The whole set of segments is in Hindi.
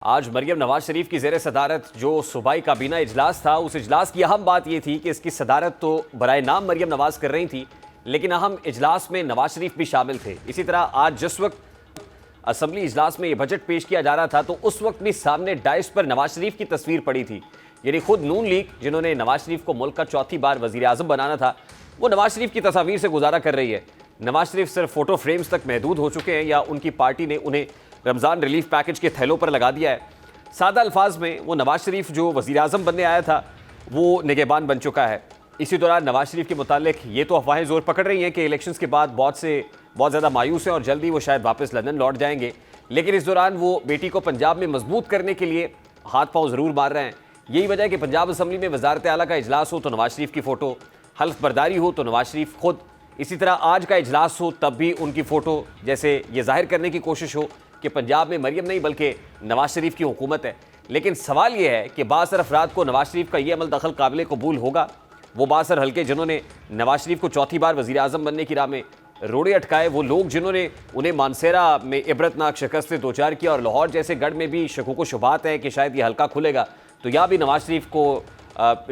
आज मरियम नवाज शरीफ की ज़ेर सदारत जो सूबाई काबीना इजलास था, उस इजलास की अहम बात यह थी कि इसकी सदारत तो बराए नाम मरियम नवाज कर रही थी, लेकिन अहम इजलास में नवाज शरीफ भी शामिल थे। इसी तरह आज जिस वक्त असम्बली इजलास में यह बजट पेश किया जा रहा था, तो उस वक्त भी सामने डाइस पर नवाज शरीफ की तस्वीर पड़ी थी। यानी खुद नून लीग, जिन्होंने नवाज शरीफ को मुल्क का चौथी बार वजीर आजम बनाना था, वो नवाज शरीफ की तस्वीर से गुजारा कर रही है। नवाज शरीफ सिर्फ फोटो फ्रेम्स तक महदूद हो चुके हैं या उनकी पार्टी ने उन्हें रमज़ान रिलीफ पैकेज के थैलों पर लगा दिया है। सादा अल्फाज में वो नवाज शरीफ जो वज़ीर आज़म बनने आया था, वो निगहबान बन चुका है। इसी दौरान नवाज शरीफ के मुतालिक ये तो अफवाहें ज़ोर पकड़ रही हैं कि इलेक्शंस के बाद बहुत ज़्यादा मायूस हैं और जल्दी वो शायद वापस लंदन लौट जाएंगे। लेकिन इस दौरान वो बेटी को पंजाब में मजबूत करने के लिए हाथ पाँव ज़रूर मार रहे हैं। यही वजह है कि पंजाब असम्बली में वज़ारत आला का इजलास हो तो नवाज शरीफ की फ़ोटो, हल्फ बर्दारी हो तो नवाज शरीफ खुद, इसी तरह आज का इजलास हो तब भी उनकी फ़ोटो, जैसे ये जाहिर करने की कोशिश हो कि पंजाब में मरियम नहीं बल्कि नवाज शरीफ की हुकूमत है। लेकिन सवाल यह है कि बासर अफराद को नवाज शरीफ का यह अमल दखल काबिल कबूल होगा? वो बासर हल्के जिन्होंने नवाज शरीफ को चौथी बार वज़ीर आज़म बनने की राह में रोड़े अटकाए, वो लोग जिन्होंने उन्हें मानसेरा में इबरतनाक शिकस्त से दो चार किया और लाहौर जैसे गढ़ में भी शकूक शुबात है कि शायद ये हल्का खुलेगा, तो यहाँ भी नवाज शरीफ को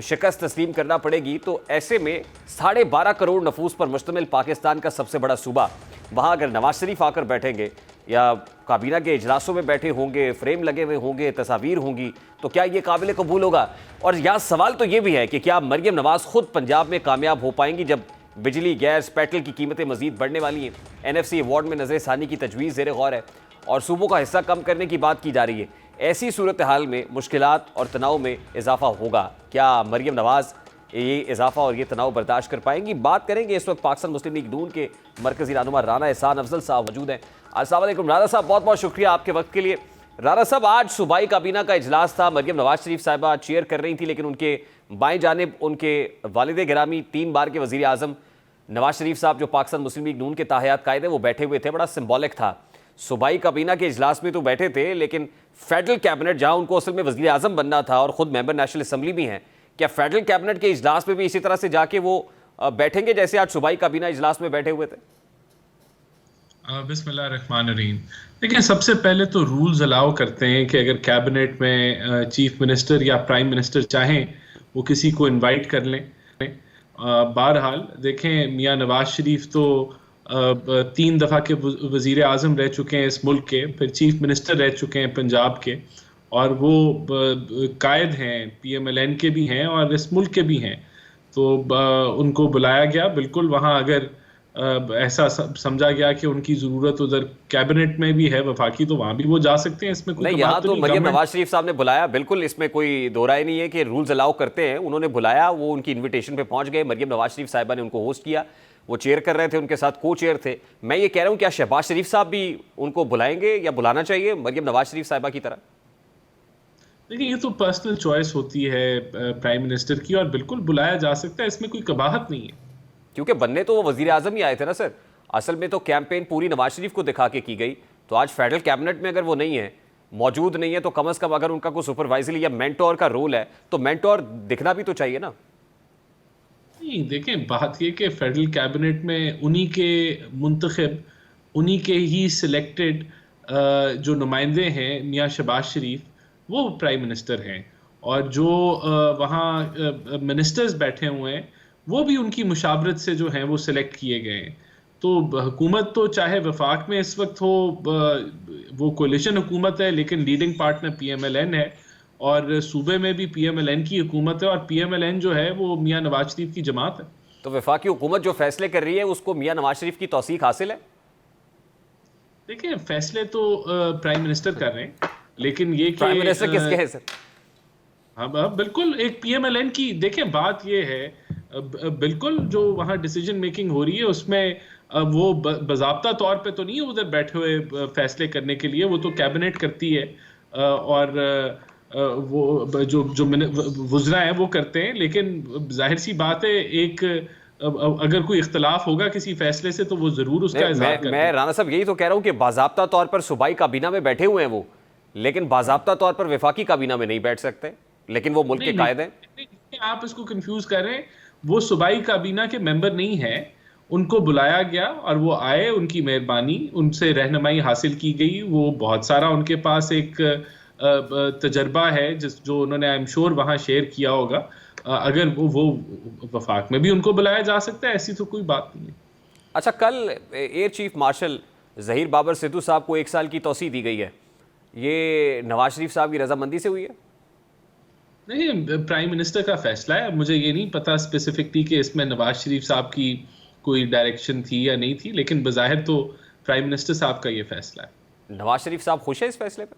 शिकस्त तस्लीम करना पड़ेगी। तो ऐसे में 12.5 करोड़ नफूस पर मुश्तमिल पाकिस्तान का सबसे बड़ा सूबा, वहाँ अगर नवाज शरीफ आकर बैठेंगे या काबीना के इजलासों में बैठे होंगे, फ्रेम लगे हुए होंगे, तस्वीर होंगी, तो क्या ये काबिल कबूल होगा? और यहाँ सवाल तो ये भी है कि क्या मरियम नवाज खुद पंजाब में कामयाब हो पाएंगी जब बिजली, गैस, पेट्रोल की कीमतें मजीद बढ़ने वाली हैं? NFC अवार्ड में नजर सानी की तजवीज़ ज़ेर गौर है और सूबों का हिस्सा कम करने की बात की जा रही है। ऐसी सूरत हाल में मुश्किलात और तनाव में इजाफा होगा। क्या मरियम नवाज ये इजाफा और ये तनाव बर्दाश्त कर पाएंगी? बात करेंगे। इस वक्त पाकिस्तान मुस्लिम लीग नून के मरकजी रहनुमा राना एहसान अफजल साहब मौजूद हैं। अस्सलाम वालेकुम राना साहब, बहुत बहुत शुक्रिया आपके वक्त के लिए। राना साहब, आज सूबाई काबीना का इजलास था, मरियम नवाज शरीफ साहिबा चेयर कर रही थी, लेकिन उनके बाएं जानिब उनके वालिद गिरामी 3 बार के वजीर आजम नवाज शरीफ साहब, जो पाकिस्तान मुस्लिम लीग नून के ताहयात कायद है, वो बैठे हुए थे। बड़ा सिंबॉलिक था। सूबाई काबीना के इजलास में तो बैठे थे, लेकिन फेडरल कैबिनेट, जहां उनको असल में वजीर आजम बनना था और खुद मेंबर नेशनल असम्बली भी हैं, क्या फेडरल कैबिनेट के इजलास में भी इसी तरह से जाके वो बैठेंगे जैसे आज सूबाई काबीना इजलास में बैठे हुए थे? बिस्मिल्लाहिर्रहमानिर्रहीम। देखिए, सबसे पहले तो रूल्स अलाउ करते हैं कि अगर कैबिनेट में चीफ मिनिस्टर या प्राइम मिनिस्टर चाहें वो किसी को इनवाइट कर लें। बहरहाल देखें, मियां नवाज शरीफ तो 3 दफ़ा के वज़ीर आज़म रह चुके हैं इस मुल्क के, फिर चीफ मिनिस्टर रह चुके हैं पंजाब के, और वो कायद हैं, PMLN के भी हैं और इस मुल्क के भी हैं। तो उनको बुलाया गया। बिल्कुल, वहाँ अगर ऐसा समझा गया कि उनकी ज़रूरत उधर कैबिनेट में भी है वफाकी, तो वहाँ भी वो जा सकते हैं। इसमें कोई नहीं, यहाँ तो मरियम नवाज शरीफ साहब ने बुलाया, बिल्कुल इसमें कोई दो राय नहीं है कि रूल्स अलाउ करते हैं। उन्होंने बुलाया, वो उनकी इन्विटेशन पे पहुंच गए। मरियम नवाज शरीफ साहिबा ने उनको होस्ट किया, वो चेयर कर रहे थे, उनके साथ को चेयर थे। मैं ये कह रहा हूँ, क्या शहबाज शरीफ साहब भी उनको बुलाएंगे या बुलाना चाहिए मरियम नवाज शरीफ साहिबा की तरह? देखिए, ये तो पर्सनल चॉइस होती है प्राइम मिनिस्टर की, और बिल्कुल बुलाया जा सकता है, इसमें कोई कबाहत नहीं है। क्योंकि बनने तो वो वजीर आजम ही आए थे ना सर। असल में तो कैंपेन पूरी नवाज शरीफ को दिखा के की गई। तो आज फेडरल कैबिनेट में अगर वो नहीं है, मौजूद नहीं है, तो कम अज कम अगर उनका कोई सुपरवाइजरी या मेंटोर का रोल है, तो मेंटोर दिखना भी तो चाहिए ना। नहीं, देखें, बात ये कि फेडरल कैबिनेट में उन्हीं के मुंतखब, उन्हीं के ही सिलेक्टेड जो नुमाइंदे हैं, मियां शहबाज शरीफ, वो प्राइम मिनिस्टर हैं, और जो वहाँ मिनिस्टर्स बैठे हुए हैं वो भी उनकी मुशावरत से जो हैं वो सिलेक्ट किए गए हैं। तो हुकूमत तो चाहे वफाक में इस वक्त हो, वो कोलिशन हुकूमत है, लेकिन लीडिंग पार्टनर PMLN है, और सूबे में भी PMLN की हुकूमत है, और PMLN जो है वो मियां नवाज शरीफ की जमात है। तो वफाकी हुकूमत जो फैसले कर रही है, उसको मियां नवाज शरीफ की तौसीक हासिल है? देखिए, फैसले तो प्राइम मिनिस्टर कर रहे हैं, लेकिन ये प्राइम मिनिस्टर किसके हैं सर? हाँ, बिल्कुल एक PMLN की। देखें, बात ये है, बिल्कुल जो वहाँ डिसीजन मेकिंग हो रही है उसमें वो बज़ाब्ता तौर पे तो नहीं है उधर बैठे हुए फैसले करने के लिए, वो तो कैबिनेट करती है, और वो जो जो वुज़रा हैं वो करते हैं। लेकिन जाहिर सी बात है, एक अगर कोई इख्तलाफ होगा किसी फैसले से, तो वो जरूर उसका इज़हार करेंगे। मैं राना साहब यही तो कह रहा हूँ कि बाज़ाब्ता तौर पर सूबाई काबीना में बैठे हुए हैं वो, लेकिन बाज़ाब्ता तौर पर वफाकी काबीना में नहीं बैठ सकते, लेकिन वो मुल्क के कायद हैं। आप इसको कंफ्यूज कर रहे हैं। वो सूबाई काबीना के मेंबर नहीं है, उनको बुलाया गया और वो आए, उनकी मेहरबानी, उनसे रहनुमाई हासिल की गई। वो बहुत सारा उनके पास एक तजर्बा है जो उन्होंने आई एम श्योर वहाँ शेयर किया होगा। अगर वो वफाक में भी उनको बुलाया जा सकता है, ऐसी तो कोई बात नहीं है। अच्छा, कल air chief marshal Zaheer Babar Sidhu साहब को 1 साल की तौसीह दी गई है, ये नवाज शरीफ साहब की रजामंदी से हुई है? नहीं, प्राइम मिनिस्टर का फैसला है। मुझे ये नहीं पता स्पेसिफिकली कि इसमें नवाज शरीफ साहब की कोई डायरेक्शन थी या नहीं थी, लेकिन बज़ाहिर तो प्राइम मिनिस्टर साहब का ये फैसला है। नवाज शरीफ साहब खुश है इस फैसले पर?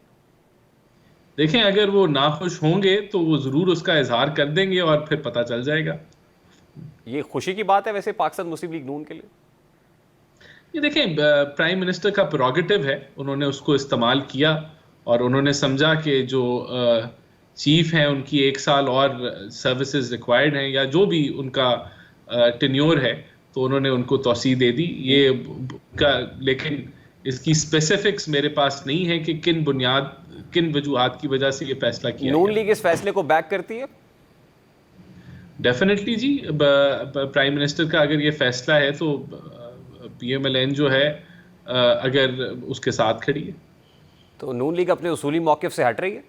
देखें, अगर वो नाखुश होंगे तो वो ज़रूर उसका इजहार कर देंगे और फिर पता चल जाएगा। ये खुशी की बात है वैसे पाकिस्तान मुस्लिम लीग नून के लिए? ये देखें, प्राइम मिनिस्टर का प्रोगेटिव है, उन्होंने उसको इस्तेमाल किया और उन्होंने समझा कि जो चीफ हैं उनकी 1 साल और सर्विसेज रिक्वायर्ड हैं या जो भी उनका टेन्योर है, तो उन्होंने उनको तौसीह दे दी। ये लेकिन इसकी स्पेसिफिक्स मेरे पास नहीं है कि किन वजूहात की वजह से ये फैसला किया नून गया। लीग इस फैसले को बैक करती है? डेफिनेटली जी, प्राइम मिनिस्टर का अगर ये फैसला है तो PMLN जो है अगर उसके साथ खड़ी है। तो नून लीग अपने उसूली मौक़िफ़ से हट रही है?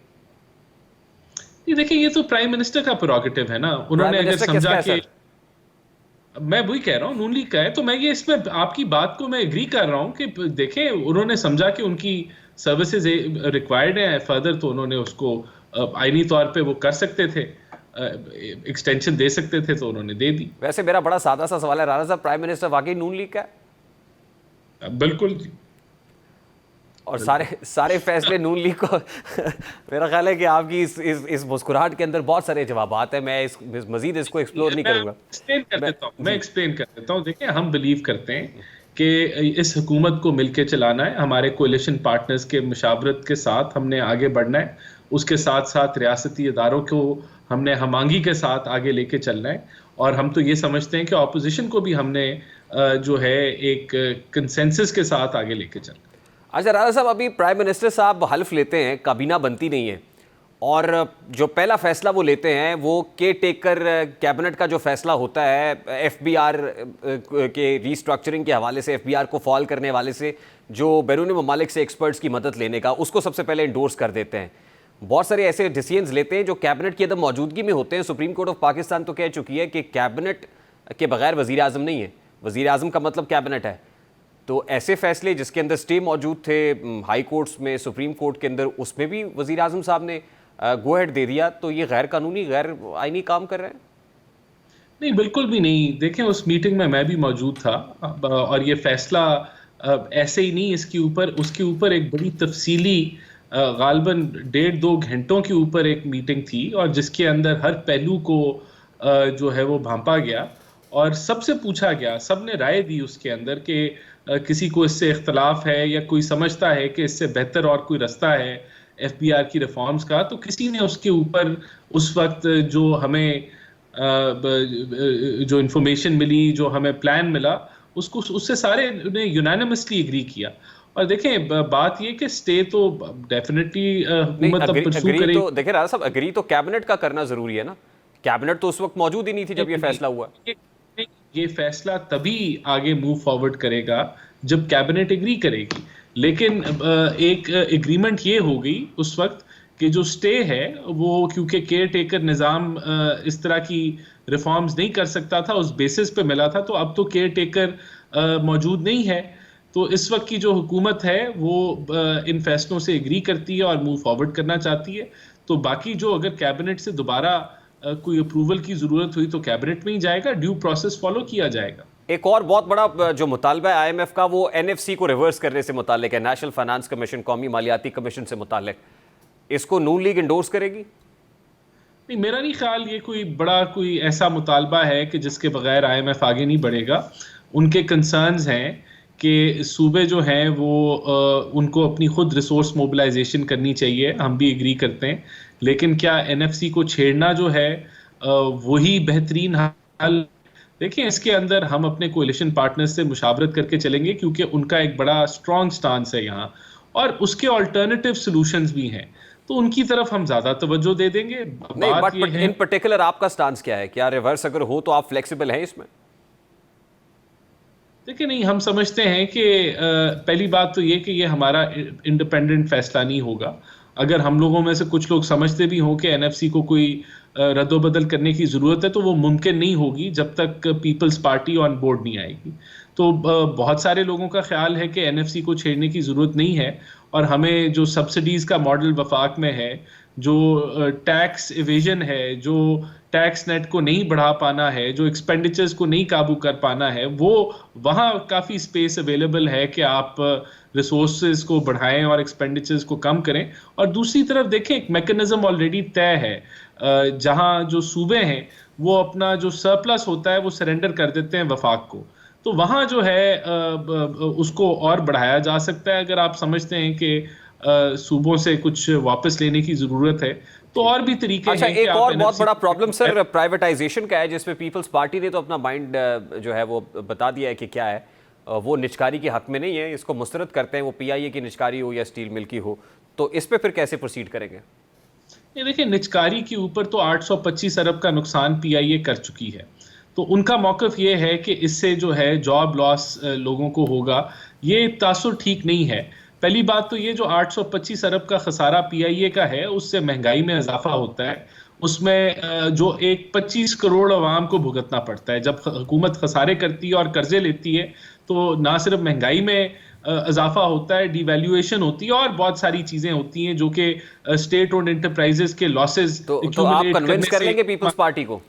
ये देखिए, ये तो प्राइम मिनिस्टर का प्रोगेटिव है ना। उन्होंने अगर समझा कि, मैं वही कह रहा हूँ, नून लीग का है, तो मैं ये इसमें आपकी बात को मैं एग्री कर रहा हूँ कि देखें, उन्होंने समझा कि उनकी सर्विसेज रिक्वायर्ड है फर्दर, तो उन्होंने उसको आईनी तौर पे वो कर सकते थे, एक्सटेंशन दे सकते थे, तो उन्होंने दे दी। वैसे मेरा बड़ा सादा सा सवाल है राणा साहब, प्राइम मिनिस्टर वाकई नून लीग का है? बिल्कुल जी। और सारे फैसले नून लीग को मेरा ख्याल है कि आपकी इस मुस्कुराहट के अंदर बहुत सारे जवाबात हैं। मैं मजीद इसको एक्सप्लोर नहीं करूंगा। मैं एक्सप्लेन कर देता हूँ। देखिए, हम बिलीव करते हैं कि इस हुकूमत को मिलके चलाना है, हमारे कोलिशन पार्टनर्स के मुशावरत के साथ हमने आगे बढ़ना है, उसके साथ साथ रियासती इदारों को हमने हमांगी के साथ आगे लेके चलना है, और हम तो ये समझते हैं कि ऑपोजिशन को भी हमने जो है एक कंसेंसस के साथ आगे लेके चलना है। अच्छा राणा साहब, अभी प्राइम मिनिस्टर साहब हल्फ लेते हैं, काबीना बनती नहीं है, और जो पहला फैसला वो लेते हैं वो केयर टेकर कैबिनेट का जो फैसला होता है FBR के रीस्ट्रक्चरिंग के हवाले से, FBR को फॉल करने वाले से, जो बैरून ममालिक से एक्सपर्ट्स की मदद लेने का, उसको सबसे पहले इंडोर्स कर देते हैं। बहुत सारे ऐसे डिसीजंस लेते हैं जो कैबिनेट की अदम मौजूदगी में होते हैं। सुप्रीम कोर्ट ऑफ पाकिस्तान तो कह चुकी है कि कैबिनेट के बगैर वज़ीर आज़म नहीं है, वज़ीर आज़म का मतलब कैबिनेट है। तो ऐसे फैसले जिसके अंदर स्टे मौजूद थे हाई कोर्ट्स में, सुप्रीम कोर्ट के अंदर, उसमें भी वज़ीर आज़म साहब ने गो हेड दे दिया, तो ये गैर कानूनी, गैर आईनी काम कर रहे हैं? नहीं, बिल्कुल भी नहीं। देखें, उस मीटिंग में मैं भी मौजूद था, और ये फैसला ऐसे ही नहीं, उसके ऊपर एक बड़ी तफसीली गालबन 1.5-2 घंटों के ऊपर एक मीटिंग थी, और जिसके अंदर हर पहलू को जो है वो भांपा गया और सबसे पूछा गया, सबने राय दी उसके अंदर कि किसी को इससे इख्तलाफ है या कोई समझता है कि इससे बेहतर और कोई रास्ता है FBR की रिफॉर्म्स का, तो किसी ने उसके ऊपर उस वक्त जो हमें जो इंफॉर्मेशन मिली, जो हमें प्लान मिला, उससे सारे ने यूनानिमसली एग्री किया। और देखें, बात ये कि स्टे तो डेफिनेटली हुकूमत अब परसू करेगी। तो देखिए राणा साहब, एग्री तो कैबिनेट का करना जरूरी है ना। कैबिनेट तो उस वक्त मौजूद ही नहीं थी जब ये फैसला हुआ। ये फैसला तभी आगे मूव फॉरवर्ड करेगा जब कैबिनेट एग्री करेगी। लेकिन एक एग्रीमेंट ये हो गई उस वक्त कि जो स्टे है वो, क्योंकि केयर टेकर निज़ाम इस तरह की रिफॉर्म्स नहीं कर सकता था, उस बेसिस पे मिला था। तो अब तो केयर टेकर मौजूद नहीं है, तो इस वक्त की जो हुकूमत है वो इन फैसलों से एग्री करती है और मूव फॉरवर्ड करना चाहती है। तो बाकी जो अगर कैबिनेट से दोबारा कोई अप्रूवल की ज़रूरत हुई तो कैबिनेट में ही जाएगा, ड्यू प्रोसेस फॉलो किया जाएगा। एक और बहुत बड़ा जो मुतालबा है IMF का, वो NFC को रिवर्स करने से मुतालिक है, नेशनल फाइनेंस कमीशन, कौमी मालियाती कमीशन से मुतालिक। इसको नून लीग इंडोर्स करेगी? नहीं, मेरा नहीं ख्याल ये कोई ऐसा मुतालबा है कि जिसके बगैर IMF आगे नहीं बढ़ेगा। उनके कंसर्न्स हैं कि सूबे जो हैं वो उनको अपनी खुद रिसोर्स मोबिलाइजेशन करनी चाहिए, हम भी एग्री करते हैं। लेकिन क्या NFC को छेड़ना जो है वही बेहतरीन हल? देखिए, इसके अंदर हम अपने कोलिशन पार्टनर्स से मुशावरत करके चलेंगे, क्योंकि उनका एक बड़ा स्ट्रॉन्ग स्टांस है यहाँ, और उसके ऑल्टरनेटिव सॉल्यूशंस भी हैं, तो उनकी तरफ हम ज्यादा तवज्जो दे देंगे। नहीं, बट इन पर्टिकुलर आपका स्टांस क्या है? क्या रिवर्स अगर हो तो आप फ्लेक्सिबल हैं इसमें? देखिए, नहीं, हम समझते हैं कि पहली बात तो ये कि ये हमारा इंडिपेंडेंट फैसला नहीं होगा, अगर हम लोगों में से कुछ लोग समझते भी हों कि एनएफसी को कोई रद्दोबदल करने की जरूरत है, तो वो मुमकिन नहीं होगी जब तक पीपल्स पार्टी ऑन बोर्ड नहीं आएगी। तो बहुत सारे लोगों का ख्याल है कि एनएफसी को छेड़ने की जरूरत नहीं है, और हमें जो सब्सिडीज का मॉडल वफाक में है, जो टैक्स इवेजन है, जो टैक्स नेट को नहीं बढ़ा पाना है, जो एक्सपेंडिचर्स को नहीं काबू कर पाना है, वो वहाँ काफ़ी स्पेस अवेलेबल है कि आप रिसोर्सेज को बढ़ाएं और एक्सपेंडिचर्स को कम करें। और दूसरी तरफ देखें, एक मैकेनिज्म ऑलरेडी तय है, जहाँ जो सूबे हैं वो अपना जो सरप्लस होता है वो सरेंडर कर देते हैं वफाक को। तो वहाँ जो है उसको और बढ़ाया जा सकता है। अगर आप समझते हैं कि सूबों से कुछ वापस लेने की जरूरत है, तो और भी तरीके अच्छा, हैं कि एक आप और बहुत NFC बड़ा प्रॉब्लम सर प्राइवेटाइजेशन का है, जिसमें पीपल्स पार्टी ने तो अपना माइंड जो है वो बता दिया है कि क्या है, वो निजकारी के हक में नहीं है, इसको मुस्तरद करते हैं, वो पीआईए की निजकारी हो या स्टील मिल की हो। तो इस पे फिर कैसे प्रोसीड करेंगे? ये देखिए, निजकारी के ऊपर तो 825 अरब का नुकसान पीआईए कर चुकी है। तो उनका मौकफ ये है कि इससे जो है जॉब लॉस लोगों को होगा, ये तासुर ठीक नहीं है। पहली बात तो ये जो 825 अरब का खसारा पीआईए का है, उससे महंगाई में इजाफा होता है। उसमें जो एक 25 करोड़ अवाम को भुगतना पड़ता है। जब हुकूमत खसारे करती है और कर्जे लेती है, तो ना सिर्फ महंगाई में इजाफा होता है, डिवैल्यूएशन होती है, और बहुत सारी चीजें होती हैं जो कि स्टेट ओन्ड एंटरप्राइजेस के लॉसेस तो आप कन्विंस कर लेंगे पीपल्स पार्टी को?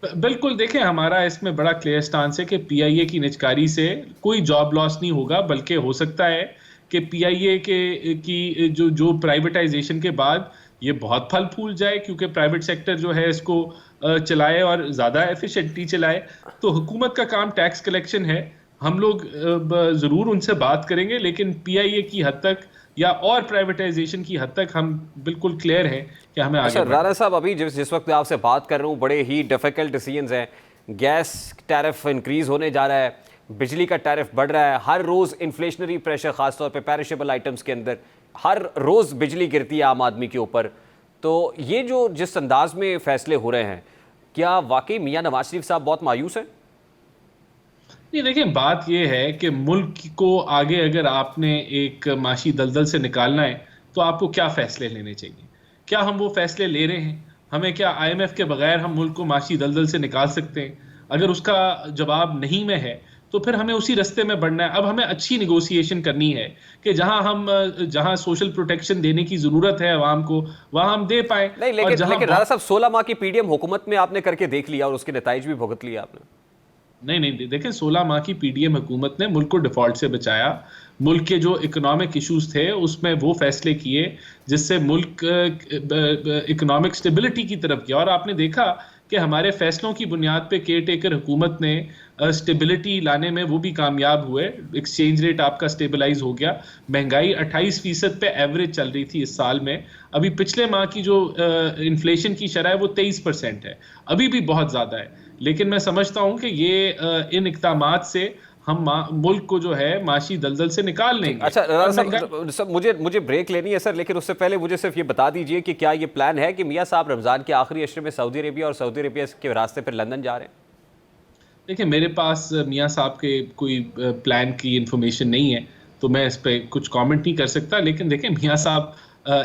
बिल्कुल। देखें, हमारा इसमें बड़ा क्लियर स्टांस है कि पीआईए की निजकारी से कोई जॉब लॉस नहीं होगा, बल्कि हो सकता है कि पीआईए की जो प्राइवेटाइजेशन के बाद ये बहुत फल फूल जाए, क्योंकि प्राइवेट सेक्टर जो है इसको चलाए और ज़्यादा एफिशिएंटली चलाए। तो हुकूमत का काम टैक्स कलेक्शन है, हम लोग ज़रूर उनसे बात करेंगे, लेकिन पीआईए की हद तक या और प्राइवेटाइजेशन की हद तक हम बिल्कुल क्लियर हैं कि हमें आगे बढ़ना है। राणा साहब, अभी जिस वक्त आपसे बात कर रहा हूँ, बड़े ही डिफिकल्ट डिसीजंस हैं। गैस टैरिफ इंक्रीज होने जा रहा है, बिजली का टैरिफ बढ़ रहा है, हर रोज़ इन्फ्लेशनरी प्रेशर, खासतौर पे पेरिशेबल आइटम्स के अंदर हर रोज़ बिजली गिरती है आम आदमी के ऊपर। तो ये जो जिस अंदाज में फैसले हो रहे हैं, क्या वाकई मियाँ नवाज शरीफ साहब बहुत मायूस हैं? नहीं, देखिए, बात यह है कि मुल्क को आगे अगर आपने एक माशी दलदल से निकालना है, तो आपको क्या फैसले लेने चाहिए? क्या हम वो फैसले ले रहे हैं? हमें क्या आईएमएफ के बगैर हम मुल्क को माशी दलदल से निकाल सकते हैं? अगर उसका जवाब नहीं में है, तो फिर हमें उसी रास्ते में बढ़ना है। अब हमें अच्छी निगोशिएशन करनी है कि जहां सोशल प्रोटेक्शन देने की जरूरत है आवाम को, वहां हम दे पाए। नहीं, लेकिन राणा साहब, 16 माह की पीडीएम हुकूमत में आपने करके देख लिया और उसके नताइज भी भुगत लिया आपने। नहीं, देखें, 16 माह की पीडीएम हुकूमत ने मुल्क को डिफॉल्ट से बचाया। मुल्क के जो इकोनॉमिक इश्यूज थे उसमें वो फैसले किए जिससे मुल्क इकोनॉमिक स्टेबिलिटी की तरफ गया। और आपने देखा कि हमारे फैसलों की बुनियाद पे केयर टेकर हुकूमत ने स्टेबिलिटी लाने में वो भी कामयाब हुए। एक्सचेंज रेट आपका स्टेबलाइज हो गया, महंगाई 28% पे एवरेज चल रही थी इस साल में। अभी पिछले माह की जो इन्फ्लेशन की शरह है वो 23% है, अभी भी बहुत ज़्यादा है। लेकिन मैं समझता हूं कि ये इन इक़दामात से हम मुल्क को जो है माशी दलदल से निकाल लेंगे। अच्छा सर, मुझे ब्रेक लेनी है सर, लेकिन उससे पहले मुझे सिर्फ ये बता दीजिए कि क्या ये प्लान है कि मियाँ साहब रमज़ान के आखिरी अशरे में सऊदी अरेबिया और सऊदी अरेबिया के रास्ते पर लंदन जा रहे हैं? देखिए, मेरे पास मियाँ साहब के कोई प्लान की इंफॉर्मेशन नहीं है, तो मैं इस पर कुछ कमेंट नहीं कर सकता। लेकिन देखिए, मियाँ साहब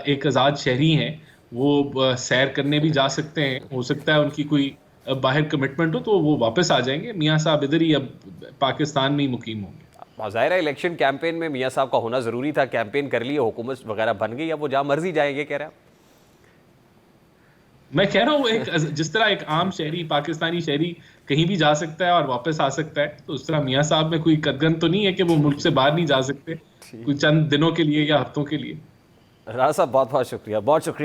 एक आज़ाद शहरी हैं, वो सैर करने भी जा सकते हैं। हो सकता है उनकी कोई बाहर कमिटमेंट हो तो वो वापस आ जाएंगे। मियाँ साहब इधर ही अब पाकिस्तान में ही मुकीम होंगे। ज़ाहिर है इलेक्शन कैंपेन में मियाँ साहब का होना ज़रूरी था, कैंपेन कर लिए, हुकूमत वगैरह बन गई, अब वो जहाँ मर्जी जाएंगे, कह रहे हैं। मैं कह रहा हूँ जिस तरह एक आम शहरी, पाकिस्तानी शहरी कहीं भी जा सकता है और वापस आ सकता है, तो उस तरह मियाँ साहब में कोई कदगन तो नहीं है कि वो मुल्क से बाहर नहीं जा सकते कुछ चंद दिनों के लिए या हफ्तों के लिए। राणा साहब, बहुत बहुत शुक्रिया, बहुत शुक्रिया।